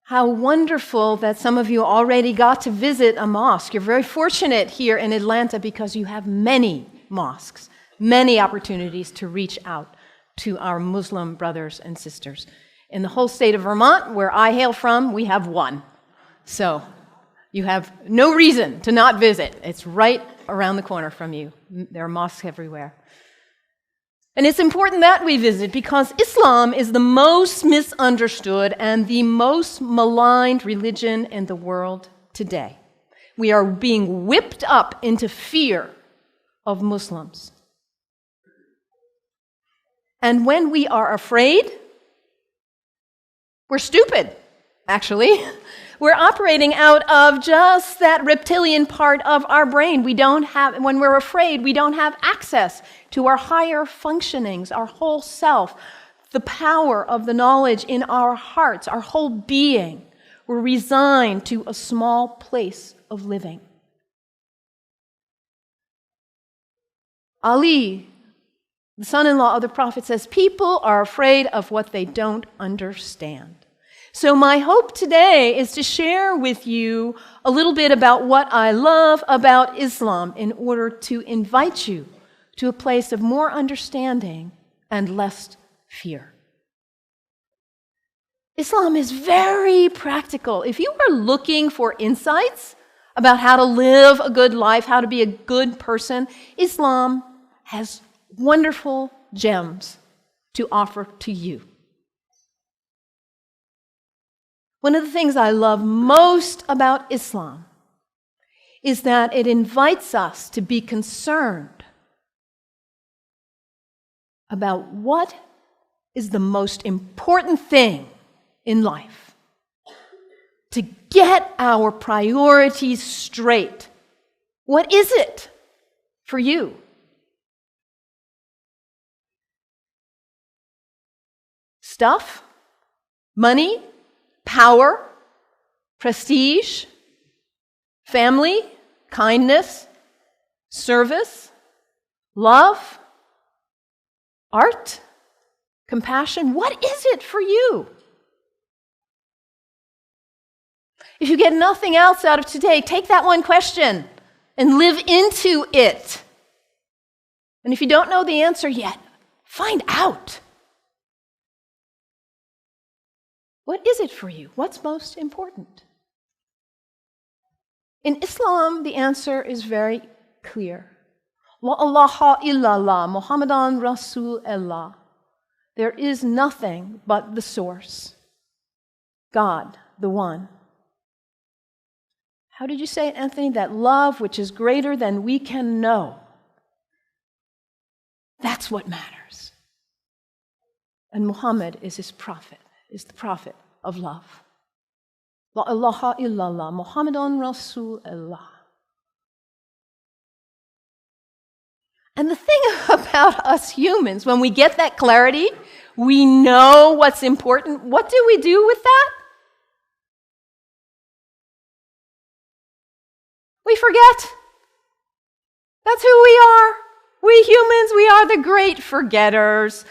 How wonderful that some of you already got to visit a mosque. You're very fortunate here in Atlanta because you have many mosques, many opportunities to reach out to our Muslim brothers and sisters. In the whole state of Vermont, where I hail from, we have one. So you have no reason to not visit. It's right around the corner from you. There are mosques everywhere. And it's important that we visit because Islam is the most misunderstood and the most maligned religion in the world today. We are being whipped up into fear of Muslims. And when we are afraid, we're stupid, actually. We're operating out of just that reptilian part of our brain. When we're afraid, we don't have access to our higher functionings, our whole self, the power of the knowledge in our hearts, our whole being. We're resigned to a small place of living. Ali, the son-in-law of the Prophet, says, people are afraid of what they don't understand. So my hope today is to share with you a little bit about what I love about Islam in order to invite you to a place of more understanding and less fear. Islam is very practical. If you are looking for insights about how to live a good life, how to be a good person, Islam has wonderful gems to offer to you. One of the things I love most about Islam is that it invites us to be concerned about what is the most important thing in life. To get our priorities straight. What is it for you? Stuff? Money? Power, prestige, family, kindness, service, love, art, compassion. What is it for you? If you get nothing else out of today, take that one question and live into it. And if you don't know the answer yet, find out. What is it for you? What's most important? In Islam, the answer is very clear. La ilaha illallah, Muhammadan Rasulullah. There is nothing but the source. God, the one. How did you say it, Anthony? That love which is greater than we can know. That's what matters. And Muhammad is his prophet. Is the prophet of love. La ilaha illallah, Muhammadan Rasulullah. And the thing about us humans, when we get that clarity, we know what's important. What do we do with that? We forget. That's who we are. We humans, we are the great forgetters.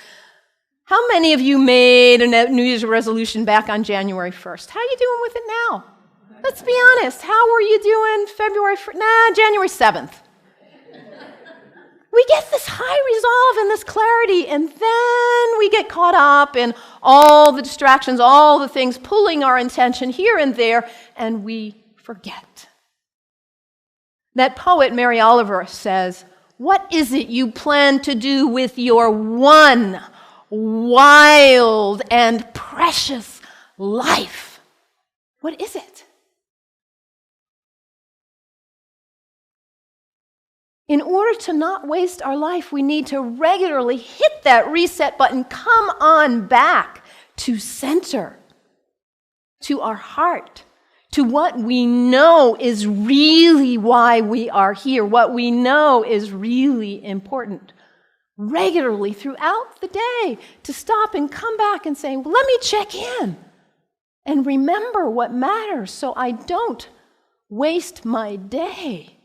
How many of you made a New Year's resolution back on January 1st? How are you doing with it now? Let's be honest. How were you doing January 7th? We get this high resolve and this clarity, and then we get caught up in all the distractions, all the things pulling our attention here and there, and we forget. That poet, Mary Oliver, says, what is it you plan to do with your one wild and precious life? What is it? In order to not waste our life, we need to regularly hit that reset button, come on back to center, to our heart, to what we know is really why we are here, what we know is really important. Regularly throughout the day, to stop and come back and say, well, let me check in and remember what matters so I don't waste my day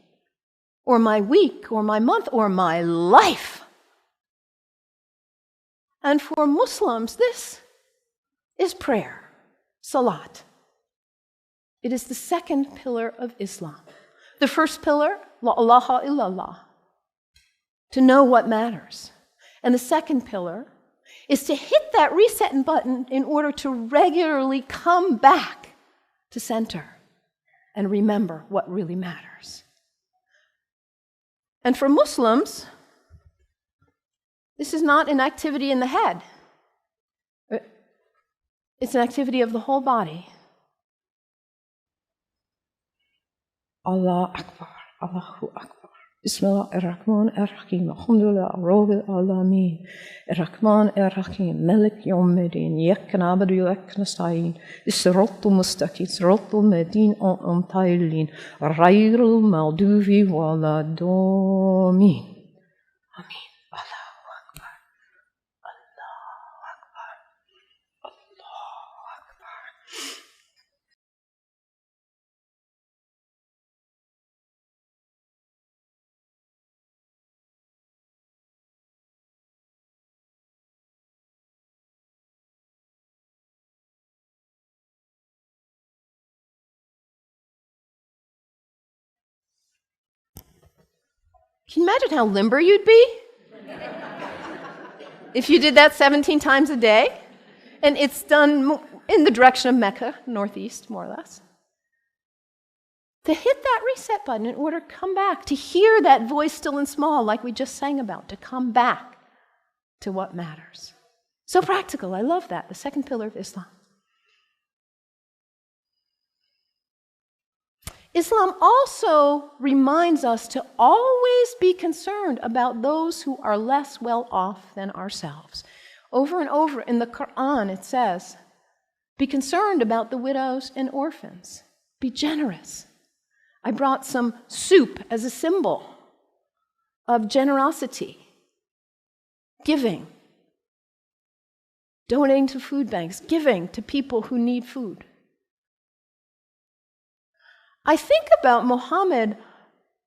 or my week or my month or my life. And for Muslims, this is prayer, salat. It is the second pillar of Islam. The first pillar, la ilaha illallah, to know what matters. And the second pillar is to hit that reset button in order to regularly come back to center and remember what really matters. And for Muslims, this is not an activity in the head. It's an activity of the whole body. Allah Akbar, Allahu Akbar. Bismillah ar-Rahman ar-Rahim. Alhamdulillah, Rabbil Alameen. Ar-Rahman ar-Rahim. Malik Yawmiddin. Iyaka na'budu wa iyaka nasta'in. As-siratal mustaqim. Siratal ladhina an'amta alayhim. Ghayril maghdubi waladdallin. Amin. Allahu Akbar. Allahu Akbar. Allahu Akbar. Can you imagine how limber you'd be if you did that 17 times a day? And it's done in the direction of Mecca, northeast, more or less. To hit that reset button in order to come back, to hear that voice still and small like we just sang about, to come back to what matters. So practical, I love that, the second pillar of Islam. Islam also reminds us to always be concerned about those who are less well off than ourselves. Over and over in the Quran it says, be concerned about the widows and orphans. Be generous. I brought some soup as a symbol of generosity, giving, donating to food banks, giving to people who need food. I think about Muhammad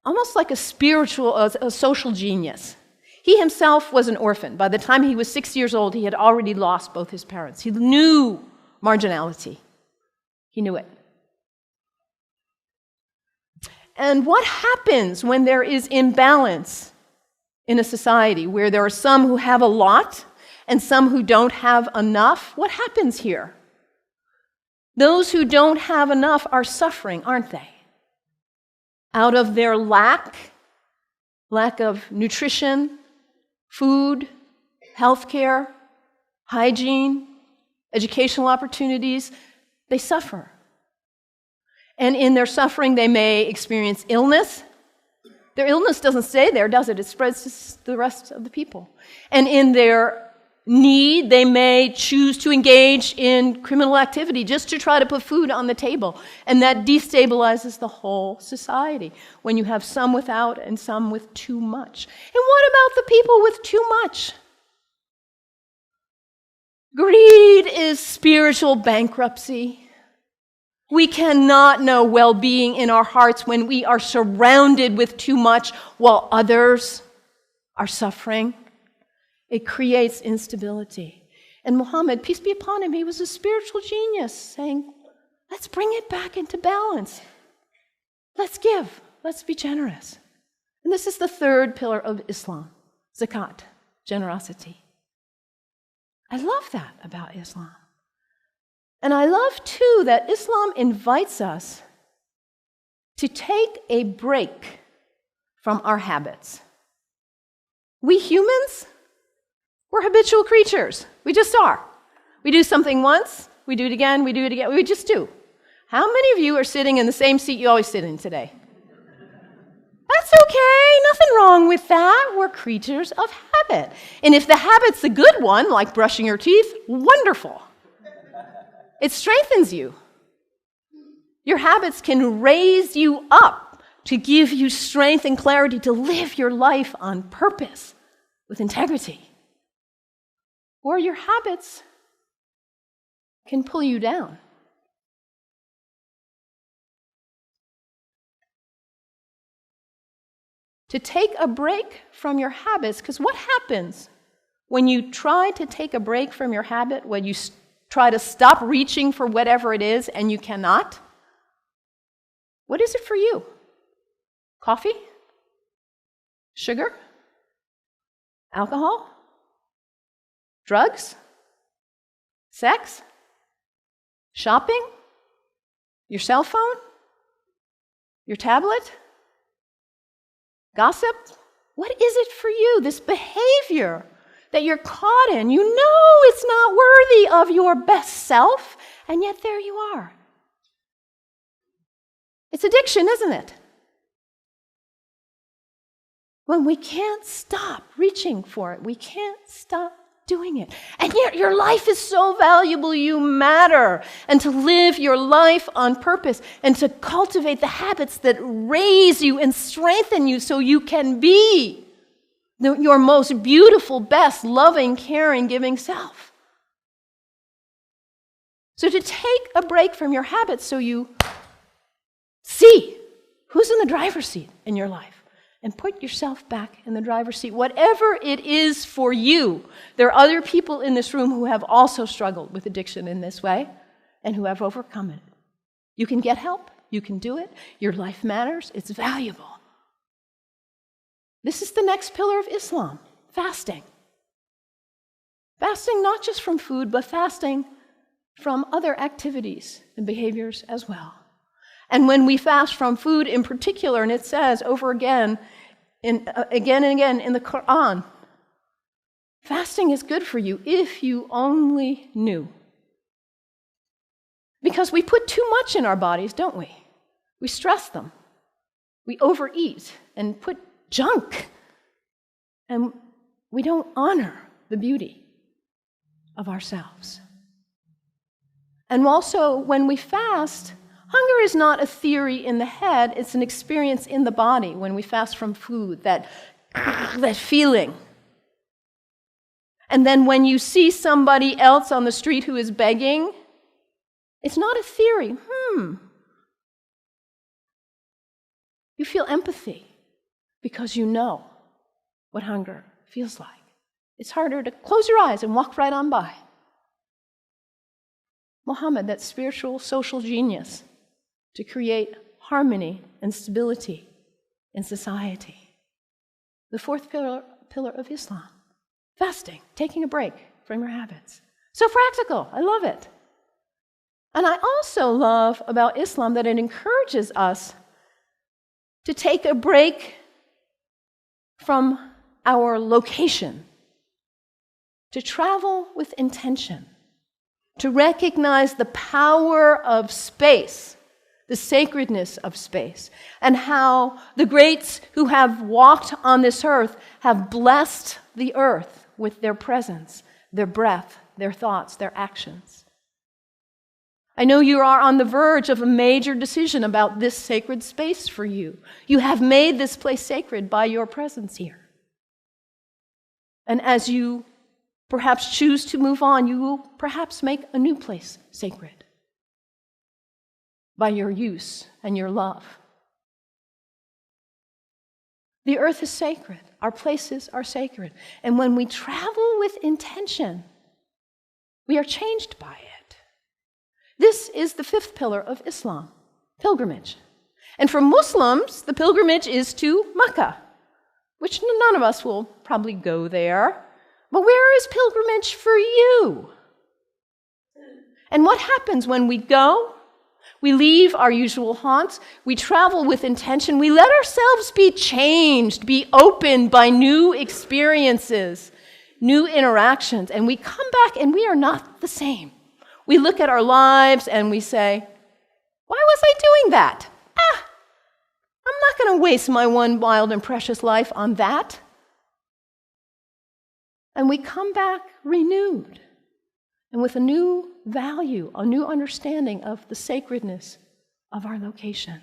almost like a spiritual, a social genius. He himself was an orphan. By the time he was 6 years old, he had already lost both his parents. He knew marginality. He knew it. And what happens when there is imbalance in a society where there are some who have a lot and some who don't have enough? What happens here? Those who don't have enough are suffering, aren't they? Out of their lack of nutrition, food, healthcare, hygiene, educational opportunities, they suffer. And in their suffering, they may experience illness. Their illness doesn't stay there, does it? It spreads to the rest of the people. And in their need, they may choose to engage in criminal activity just to try to put food on the table. And that destabilizes the whole society when you have some without and some with too much. And what about the people with too much? Greed is spiritual bankruptcy. We cannot know well-being in our hearts when we are surrounded with too much while others are suffering. It creates instability. And Muhammad, peace be upon him, he was a spiritual genius, saying, let's bring it back into balance. Let's give. Let's be generous. And this is the third pillar of Islam, zakat, generosity. I love that about Islam. And I love, too, that Islam invites us to take a break from our habits. We humans, we're habitual creatures. We just are. We do something once, we do it again, we just do. How many of you are sitting in the same seat you always sit in today? That's okay, nothing wrong with that. We're creatures of habit. And if the habit's a good one, like brushing your teeth, wonderful. It strengthens you. Your habits can raise you up to give you strength and clarity to live your life on purpose with integrity. Or your habits can pull you down. To take a break from your habits, because what happens when you try to take a break from your habit, when you try to stop reaching for whatever it is and you cannot? What is it for you? Coffee? Sugar? Alcohol? Drugs? Sex? Shopping? Your cell phone? Your tablet? Gossip? What is it for you, this behavior that you're caught in? You know it's not worthy of your best self, and yet there you are. It's addiction, isn't it? When we can't stop reaching for it, we can't stop doing it. And yet your life is so valuable, you matter. And to live your life on purpose and to cultivate the habits that raise you and strengthen you so you can be your most beautiful, best, loving, caring, giving self. So to take a break from your habits so you see who's in the driver's seat in your life. And put yourself back in the driver's seat, whatever it is for you. There are other people in this room who have also struggled with addiction in this way and who have overcome it. You can get help. You can do it. Your life matters. It's valuable. This is the next pillar of Islam, fasting. Fasting not just from food, but fasting from other activities and behaviors as well. And when we fast from food in particular, and it says over again and again in the Quran, fasting is good for you if you only knew. Because we put too much in our bodies, don't we? We stress them. We overeat and put junk. And we don't honor the beauty of ourselves. And also, when we fast, hunger is not a theory in the head, it's an experience in the body when we fast from food, that feeling. And then when you see somebody else on the street who is begging, it's not a theory. You feel empathy because you know what hunger feels like. It's harder to close your eyes and walk right on by. Muhammad, that spiritual social genius, to create harmony and stability in society. The fourth pillar of Islam, fasting, taking a break from your habits. So practical, I love it. And I also love about Islam that it encourages us to take a break from our location, to travel with intention, to recognize the power of space, the sacredness of space, and how the greats who have walked on this earth have blessed the earth with their presence, their breath, their thoughts, their actions. I know you are on the verge of a major decision about this sacred space for you. You have made this place sacred by your presence here. And as you perhaps choose to move on, you will perhaps make a new place sacred by your use and your love. The earth is sacred. Our places are sacred. And when we travel with intention, we are changed by it. This is the fifth pillar of Islam, pilgrimage. And for Muslims, the pilgrimage is to Mecca, which none of us will probably go there. But where is pilgrimage for you? And what happens when we go? We leave our usual haunts. We travel with intention. We let ourselves be changed, be opened by new experiences, new interactions. And we come back and we are not the same. We look at our lives and we say, why was I doing that? I'm not going to waste my one wild and precious life on that. And we come back renewed and with a new value, a new understanding of the sacredness of our location,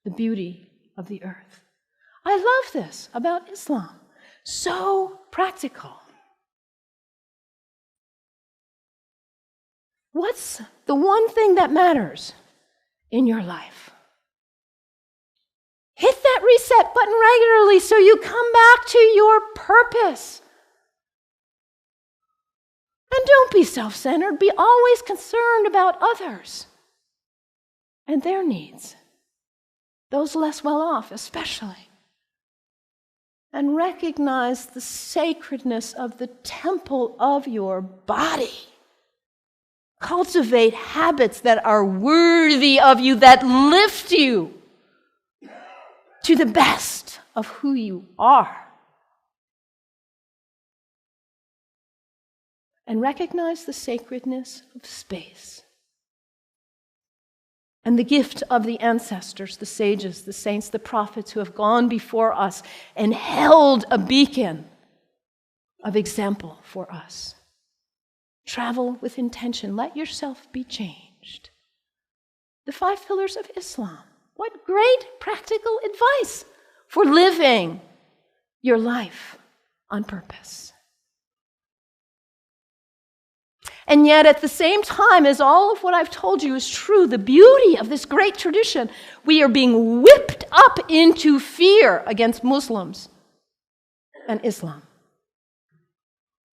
the beauty of the earth. I love this about Islam. So practical. What's the one thing that matters in your life? Hit that reset button regularly so you come back to your purpose. And don't be self-centered. Be always concerned about others and their needs. those less well off especially, and recognize the sacredness of the temple of your body. Cultivate habits that are worthy of you, that lift you to the best of who you are. And recognize the sacredness of space and the gift of the ancestors, the sages, the saints, the prophets who have gone before us and held a beacon of example for us. Travel with intention. Let yourself be changed. The 5 pillars of Islam. What great practical advice for living your life on purpose. And yet, at the same time as all of what I've told you is true, the beauty of this great tradition, we are being whipped up into fear against Muslims and Islam.